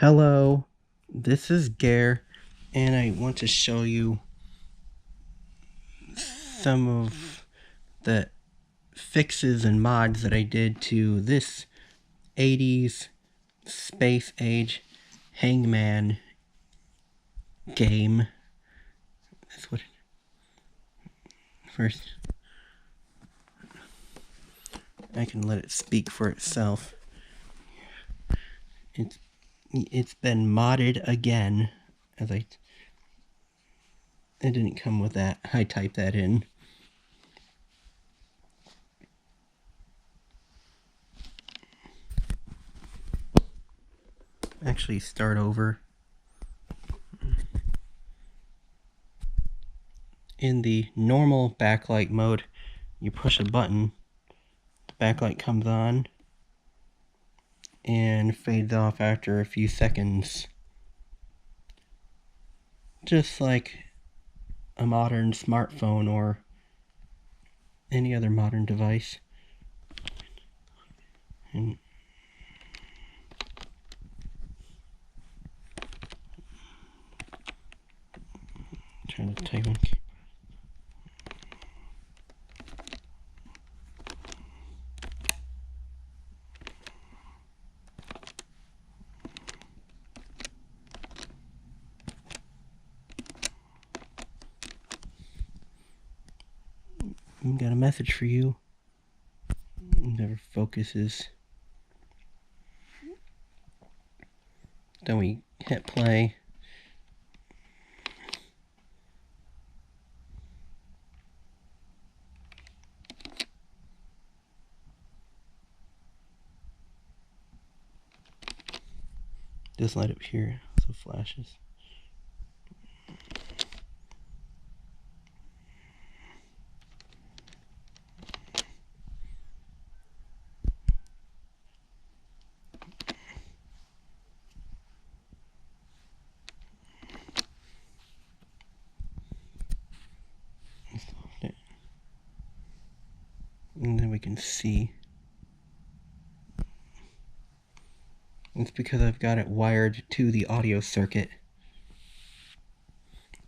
Hello, this is Gare, and I want to show you some of the fixes and mods that I did to this 80s Space Age Hangman game. That's what first I can let it speak for itself. It's been modded again, it didn't come with that. I typed that in. Actually, start over. In the normal backlight mode, you push a button, the backlight comes on and fades off after a few seconds, just like a modern smartphone or any other modern device. And try to type in. Got a message for you. Never focuses. Then we hit play. This light up here also flashes. And then we can see. It's because I've got it wired to the audio circuit.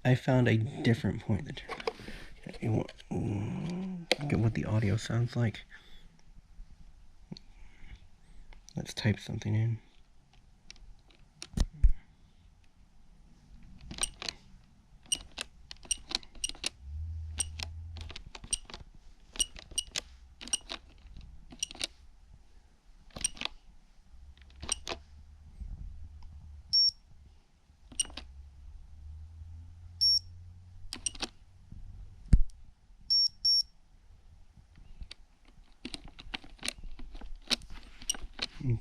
I found a different point that get what the audio sounds like. Let's type something in.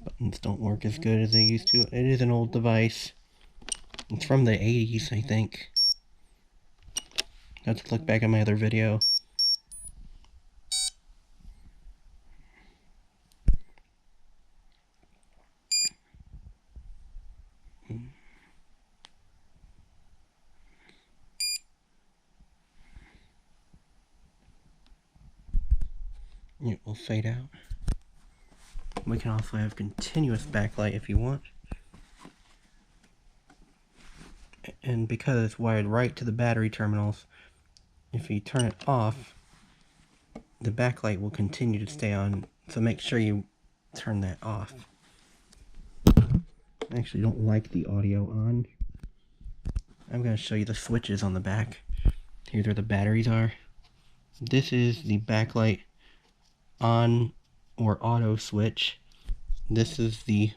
Buttons don't work as good as they used to. It is an old device. It's from the 80s, I think. Let's look back at my other video. It will fade out. We can also have continuous backlight if you want. And because it's wired right to the battery terminals, if you turn it off, the backlight will continue to stay on. So make sure you turn that off. I actually don't like the audio on. I'm going to show you the switches on the back. Here's where the batteries are. This is the backlight on or auto switch. This is the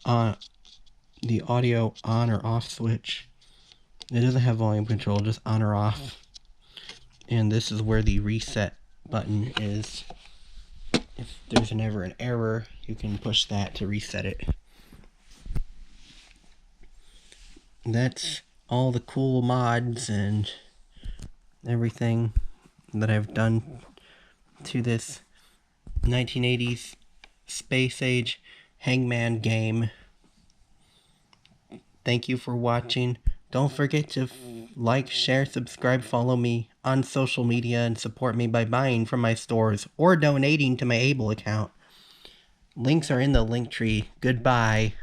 audio on or off switch. It doesn't have volume control, just on or off. And this is where the reset button is. If there's ever an error, you can push that to reset it. That's all the cool mods and everything that I've done to this 1980s Space Age Hangman game. Thank you for watching. Don't forget to like, share, subscribe, follow me on social media, and support me by buying from my stores or donating to my Able account. Links are in the link tree. Goodbye.